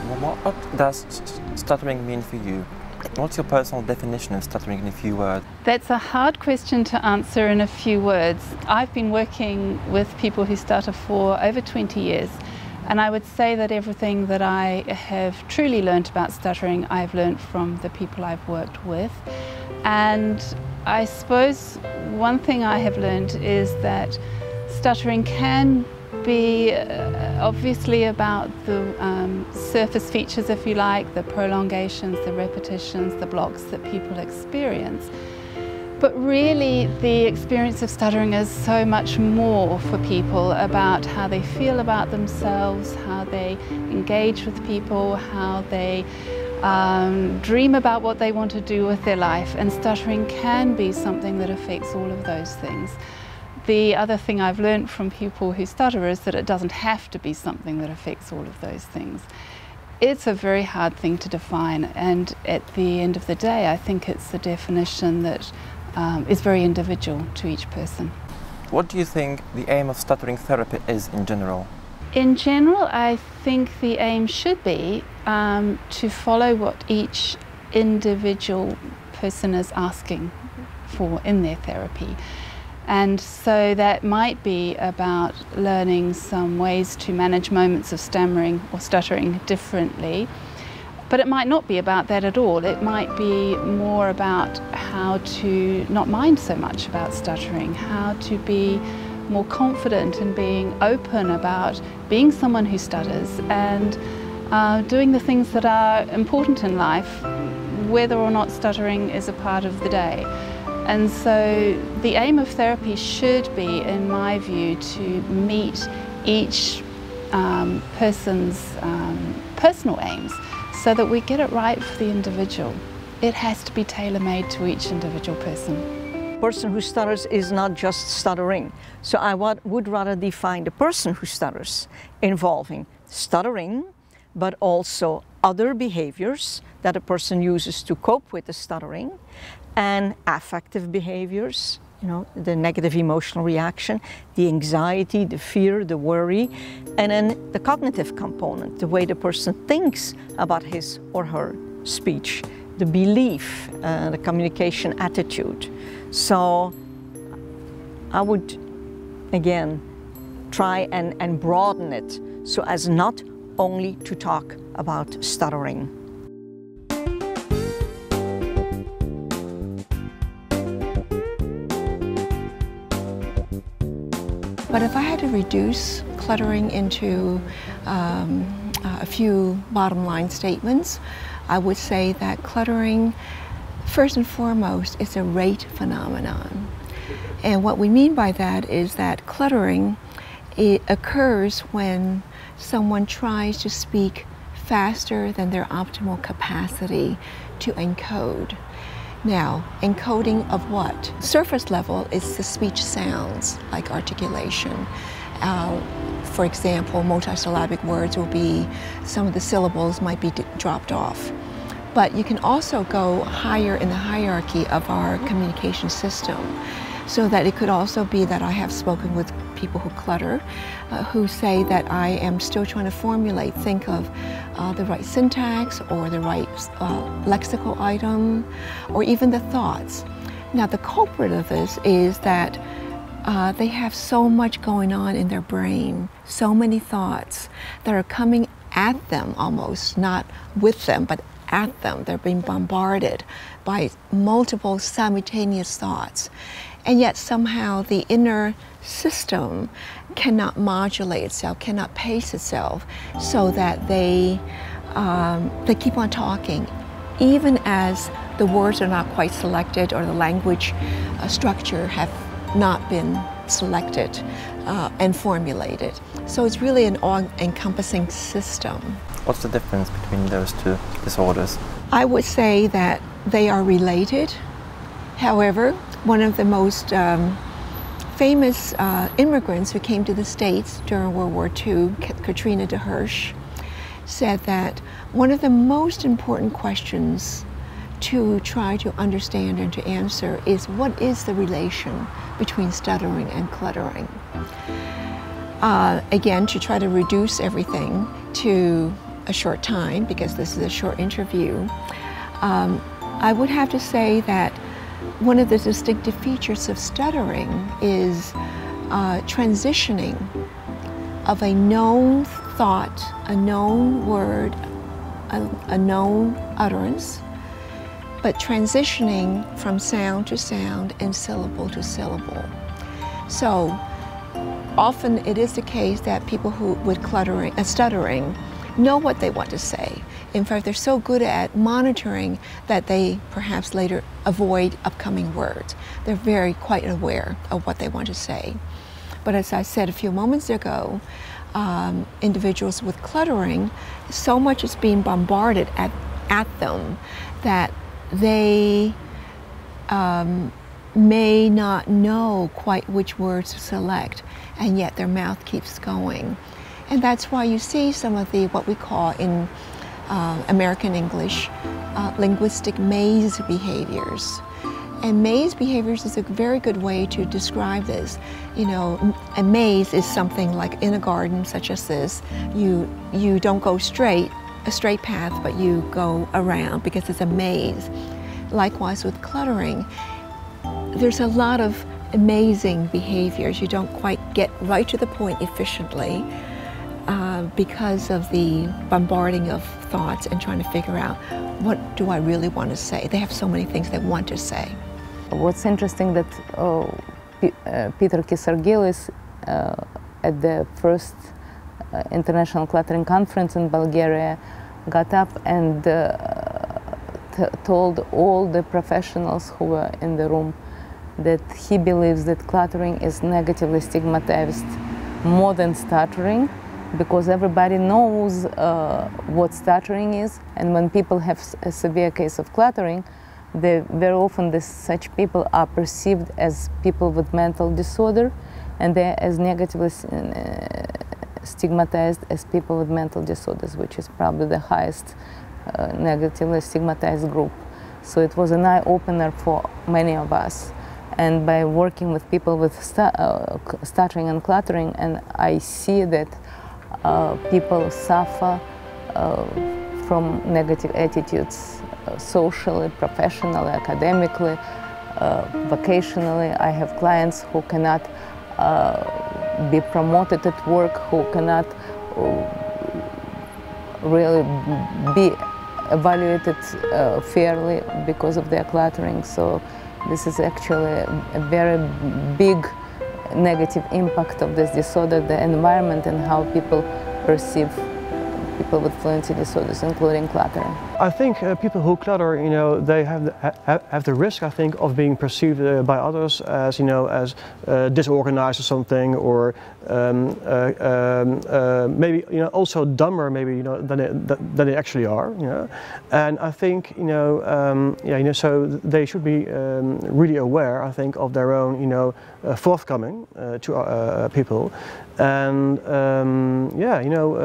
What does stuttering mean for you? What's your personal definition of stuttering in a few words? That's a hard question to answer in a few words. I've been working with people who stutter for over 20 years, and I would say that everything that I have truly learned about stuttering, I've learned from the people I've worked with. And I suppose one thing I have learned is that stuttering can be obviously about the surface features, if you like, the prolongations, the repetitions, the blocks that people experience. But really the experience of stuttering is so much more for people about how they feel about themselves, how they engage with people, how they dream about what they want to do with their life, and stuttering can be something that affects all of those things. The other thing I've learned from people who stutter is that it doesn't have to be something that affects all of those things. It's a very hard thing to define, and at the end of the day I think it's a definition that is very individual to each person. What do you think the aim of stuttering therapy is in general? In general, I think the aim should be to follow what each individual person is asking for in their therapy. And so that might be about learning some ways to manage moments of stammering or stuttering differently. But it might not be about that at all. It might be more about how to not mind so much about stuttering, how to be more confident and being open about being someone who stutters and doing the things that are important in life, whether or not stuttering is a part of the day. And so the aim of therapy should be, in my view, to meet each person's personal aims so that we get it right for the individual. It has to be tailor-made to each individual person. A person who stutters is not just stuttering. So I would rather define the person who stutters involving stuttering, but also other behaviors that a person uses to cope with the stuttering, and affective behaviors, you know, the negative emotional reaction, the anxiety, the fear, the worry, and then the cognitive component, the way the person thinks about his or her speech, the belief, the communication attitude. So I would, again, try and broaden it so as not only to talk about stuttering. But if I had to reduce cluttering into a few bottom line statements, I would say that cluttering, first and foremost, is a rate phenomenon. And what we mean by that is that cluttering, it occurs when someone tries to speak faster than their optimal capacity to encode. Now, encoding of what? Surface level is the speech sounds, like articulation. For example, multisyllabic words will be, some of the syllables might be dropped off. But you can also go higher in the hierarchy of our communication system, so that it could also be that I have spoken with people who clutter, who say that I am still trying to formulate, think of the right syntax or the right lexical item, or even the thoughts. Now the culprit of this is that they have so much going on in their brain, so many thoughts that are coming at them almost, not with them, but at them. They're being bombarded by multiple simultaneous thoughts. And yet somehow the inner system cannot modulate itself, cannot pace itself, so that they keep on talking, even as the words are not quite selected or the language structure have not been selected and formulated. So it's really an all-encompassing system. What's the difference between those two disorders? I would say that they are related. However, one of the most famous immigrants who came to the States during World War II, Katrina DeHirsch, said that one of the most important questions to try to understand and to answer is, what is the relation between stuttering and cluttering? Again, to try to reduce everything to a short time, because this is a short interview, I would have to say that one of the distinctive features of stuttering is transitioning of a known thought, a known word, a known utterance, but transitioning from sound to sound and syllable to syllable. So often it is the case that people who with stuttering know what they want to say. In fact, they're so good at monitoring that they perhaps later avoid upcoming words. They're quite aware of what they want to say. But as I said a few moments ago, individuals with cluttering, so much is being bombarded at them that they may not know quite which words to select, and yet their mouth keeps going. And that's why you see some of the, what we call in American English, linguistic maze behaviors. And maze behaviors is a very good way to describe this. You know, a maze is something like in a garden such as this, you don't go a straight path, but you go around because it's a maze. Likewise with cluttering, there's a lot of amazing behaviors. You don't quite get right to the point efficiently because of the bombarding of thoughts and trying to figure out, what do I really want to say? They have so many things they want to say. What's interesting that Peter Kisargilis at the first International Cluttering Conference in Bulgaria got up and told all the professionals who were in the room that he believes that cluttering is negatively stigmatized more than stuttering, because everybody knows what stuttering is, and when people have a severe case of cluttering, very often such people are perceived as people with mental disorder, and they're as negatively stigmatized as people with mental disorders, which is probably the highest negatively stigmatized group. So it was an eye-opener for many of us. And by working with people with stuttering and cluttering, and I see that people suffer from negative attitudes socially, professionally, academically, vocationally. I have clients who cannot be promoted at work, who cannot really be evaluated fairly because of their cluttering. So this is actually a very big negative impact of this disorder, the environment and how people perceive people with fluency disorders, including cluttering. I think people who clutter, you know, they have the risk, I think, of being perceived by others as, you know, as disorganized or something, or maybe, you know, also dumber, maybe, you know, than they actually are, you know. And I think, you know, yeah, you know, so they should be really aware, I think, of their own, you know, forthcoming to people, and yeah, you know,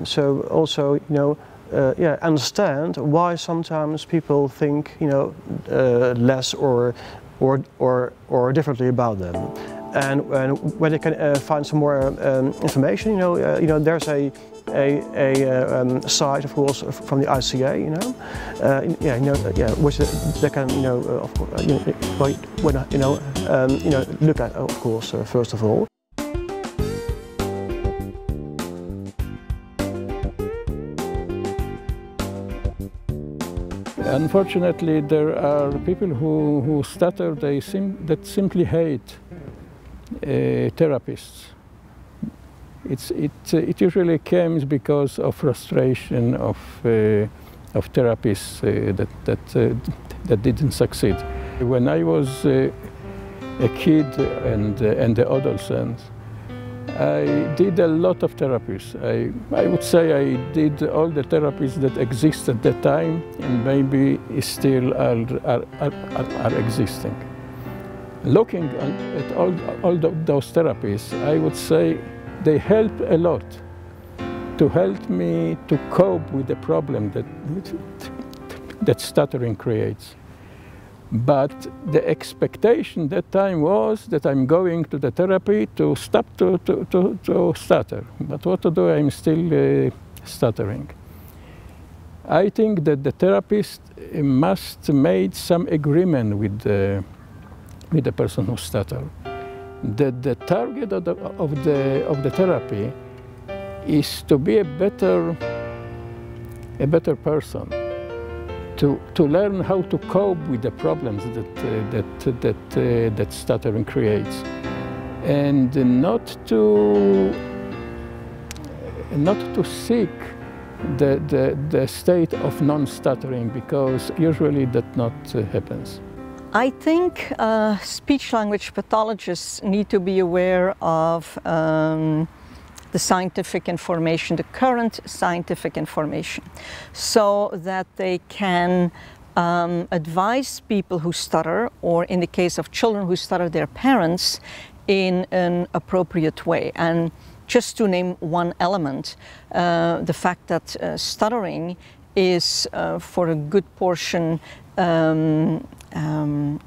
so also, you know, yeah, understand why sometimes people think, you know, less or differently about them, and when they can find some more information, you know, there's a site, of course, from the ICA, you know, yeah, you know, yeah, which they can, you know, of course, you know, look at, of course, first of all. Unfortunately, there are people who stutter, that simply hate therapists. It usually comes because of frustration of therapists that didn't succeed. When I was a kid and the adolescent, I did a lot of therapies. I would say I did all the therapies that exist at that time, and maybe still are existing. Looking at all those therapies, I would say they help a lot to help me to cope with the problem that stuttering creates. But the expectation that time was that I'm going to the therapy to stop to stutter. But what to do? I'm still stuttering. I think that the therapist must make some agreement with the person who stutters. The target of the therapy is to be a better person, to learn how to cope with the problems that stuttering creates, and not to seek the state of non-stuttering, because usually that not happens. I think speech-language pathologists need to be aware of the scientific information, the current scientific information, so that they can advise people who stutter, or in the case of children who stutter, their parents, in an appropriate way. And just to name one element, the fact that stuttering is for a good portion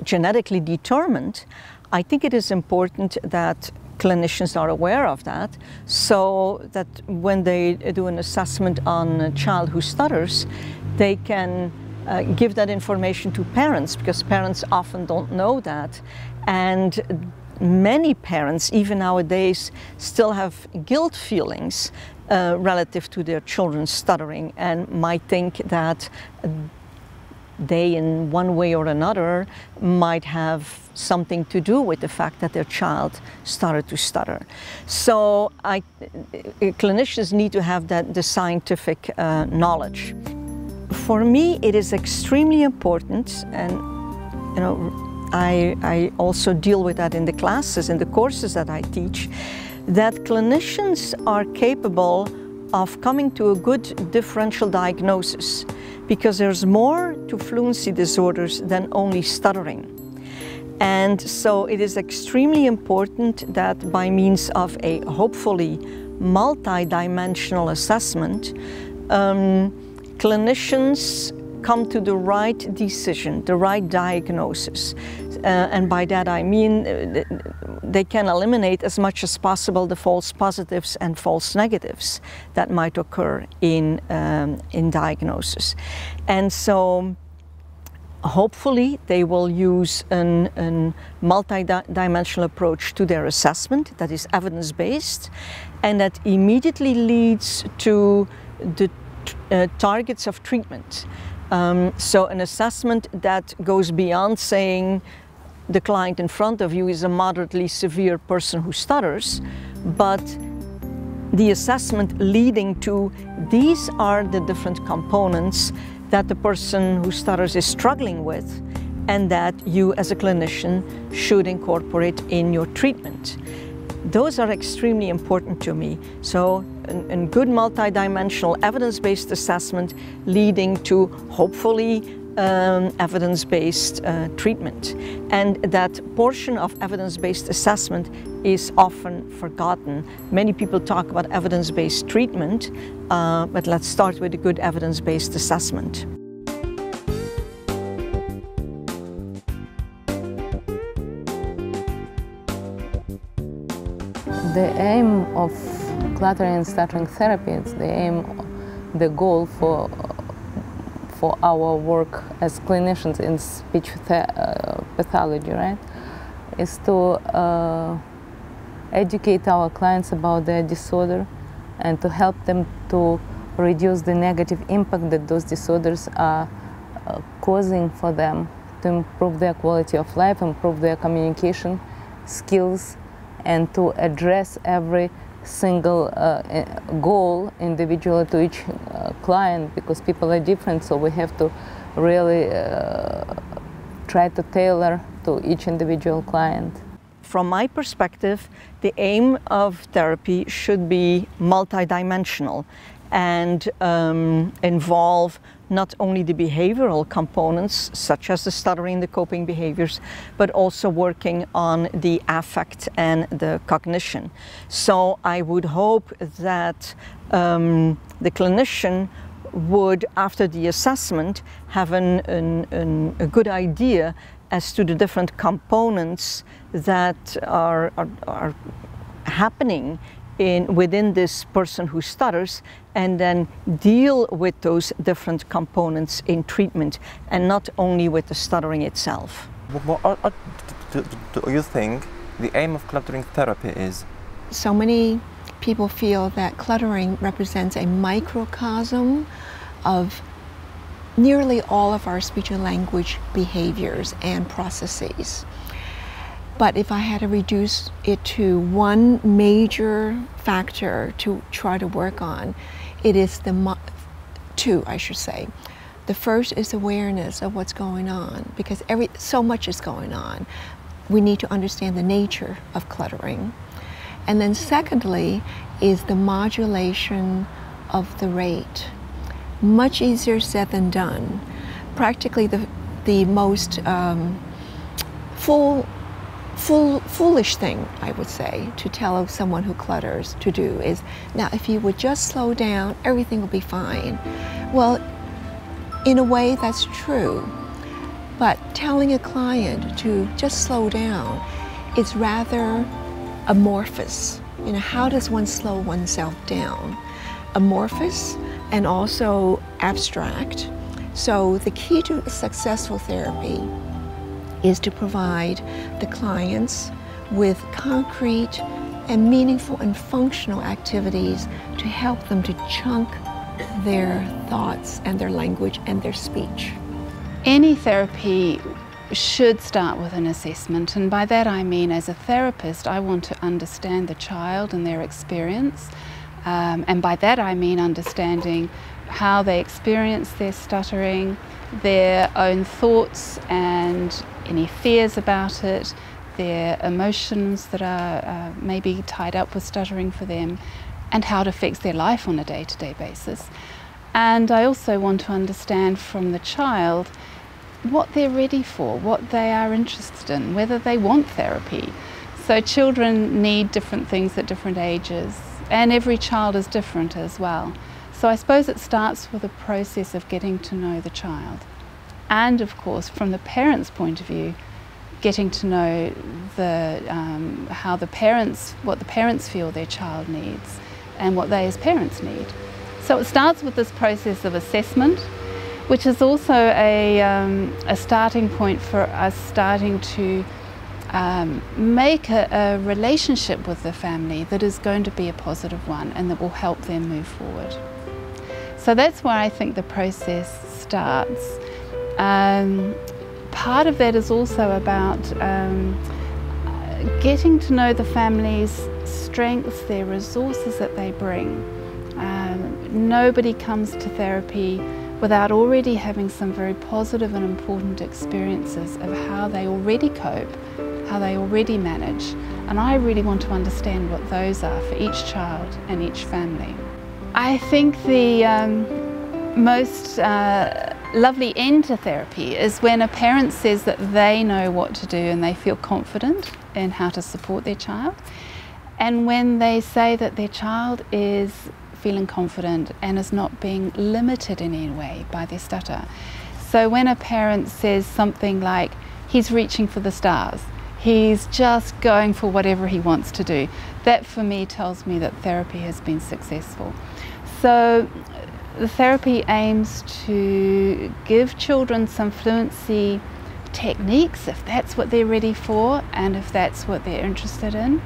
genetically determined, I think it is important that clinicians are aware of that, so that when they do an assessment on a child who stutters, they can give that information to parents, because parents often don't know that. And many parents, even nowadays, still have guilt feelings relative to their children's stuttering, and might think that they, in one way or another, might have something to do with the fact that their child started to stutter. So clinicians need to have the scientific knowledge. For me, it is extremely important, and you know, I also deal with that in the classes, in the courses that I teach, that clinicians are capable of coming to a good differential diagnosis, because there's more to fluency disorders than only stuttering. And so it is extremely important that by means of a hopefully multi-dimensional assessment, clinicians come to the right decision, the right diagnosis. And by that I mean they can eliminate as much as possible the false positives and false negatives that might occur in diagnosis. And so hopefully they will use a multi-dimensional approach to their assessment that is evidence-based, and that immediately leads to the targets of treatment. So an assessment that goes beyond saying the client in front of you is a moderately severe person who stutters, but the assessment leading to these are the different components that the person who stutters is struggling with, and that you as a clinician should incorporate in your treatment. Those are extremely important to me. So a good multidimensional evidence-based assessment leading to hopefully evidence-based treatment. And that portion of evidence-based assessment is often forgotten. Many people talk about evidence-based treatment, but let's start with a good evidence-based assessment. The aim of cluttering and stuttering therapy, it's the goal for our work as clinicians in speech pathology, right, is to educate our clients about their disorder and to help them to reduce the negative impact that those disorders are causing for them, to improve their quality of life, improve their communication skills, and to address every single goal individually to each client, because people are different, so we have to really try to tailor to each individual client. From my perspective, the aim of therapy should be multidimensional and involve not only the behavioral components, such as the stuttering, the coping behaviors, but also working on the affect and the cognition. So I would hope that the clinician would, after the assessment, have a good idea as to the different components that are happening within this person who stutters, and then deal with those different components in treatment, and not only with the stuttering itself. What do you think the aim of cluttering therapy is? So many people feel that cluttering represents a microcosm of nearly all of our speech and language behaviors and processes. But if I had to reduce it to one major factor to try to work on, it is two, I should say. The first is awareness of what's going on, because so much is going on. We need to understand the nature of cluttering. And then secondly is the modulation of the rate. Much easier said than done. Practically the most foolish thing, I would say, to tell someone who clutters to do is, now if you would just slow down, everything will be fine. Well, in a way that's true, but telling a client to just slow down is rather amorphous. You know, how does one slow oneself down? Amorphous and also abstract. So the key to a successful therapy is to provide the clients with concrete and meaningful and functional activities to help them to chunk their thoughts and their language and their speech. Any therapy should start with an assessment, and by that I mean, as a therapist, I want to understand the child and their experience, and by that I mean understanding how they experience their stuttering, their own thoughts and any fears about it, their emotions that are maybe tied up with stuttering for them, and how it affects their life on a day-to-day basis. And I also want to understand from the child what they're ready for, what they are interested in, whether they want therapy. So children need different things at different ages, and every child is different as well. So I suppose it starts with a process of getting to know the child. And of course, from the parent's point of view, getting to know what the parents feel their child needs and what they as parents need. So it starts with this process of assessment, which is also a starting point for us starting to make a relationship with the family that is going to be a positive one and that will help them move forward. So that's where I think the process starts. Part of that is also about getting to know the family's strengths, their resources that they bring. Nobody comes to therapy without already having some very positive and important experiences of how they already cope, how they already manage. And I really want to understand what those are for each child and each family. I think the most lovely end to therapy is when a parent says that they know what to do and they feel confident in how to support their child, and when they say that their child is feeling confident and is not being limited in any way by their stutter. So when a parent says something like, he's reaching for the stars, he's just going for whatever he wants to do, that for me tells me that therapy has been successful. So the therapy aims to give children some fluency techniques if that's what they're ready for and if that's what they're interested in.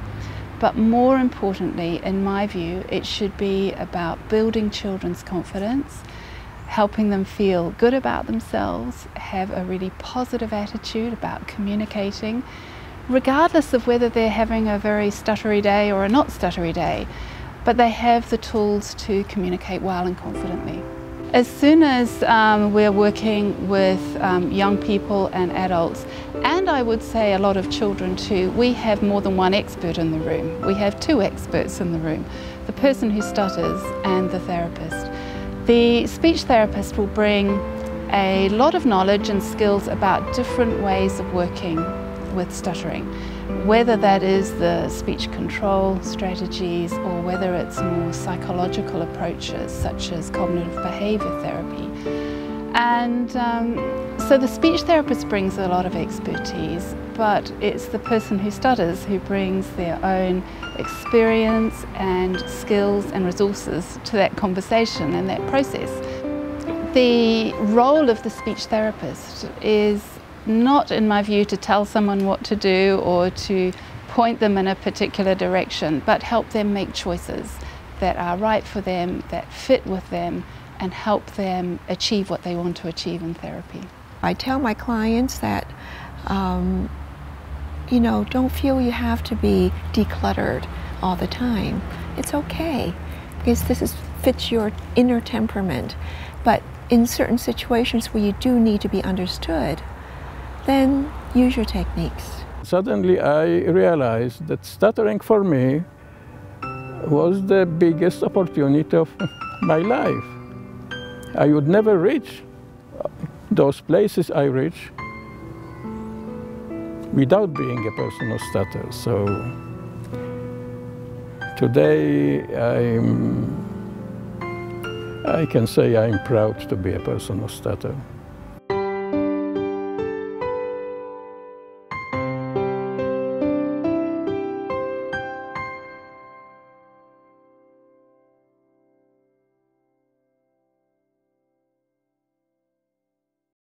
But more importantly, in my view, it should be about building children's confidence, helping them feel good about themselves, have a really positive attitude about communicating, regardless of whether they're having a very stuttery day or a not stuttery day, but they have the tools to communicate well and confidently. As soon as we're working with young people and adults, and I would say a lot of children too, we have more than one expert in the room. We have two experts in the room, the person who stutters and the therapist. The speech therapist will bring a lot of knowledge and skills about different ways of working with stuttering, whether that is the speech control strategies or whether it's more psychological approaches such as cognitive behaviour therapy. And so the speech therapist brings a lot of expertise, but it's the person who stutters who brings their own experience and skills and resources to that conversation and that process. The role of the speech therapist is not, in my view, to tell someone what to do or to point them in a particular direction, but help them make choices that are right for them, that fit with them, and help them achieve what they want to achieve in therapy. I tell my clients that, you know, don't feel you have to be decluttered all the time. It's okay, because this fits your inner temperament. But in certain situations where you do need to be understood, then use your techniques. Suddenly I realized that stuttering for me was the biggest opportunity of my life. I would never reach those places I reach without being a person who stutters. So today I can say I'm proud to be a person who stutters.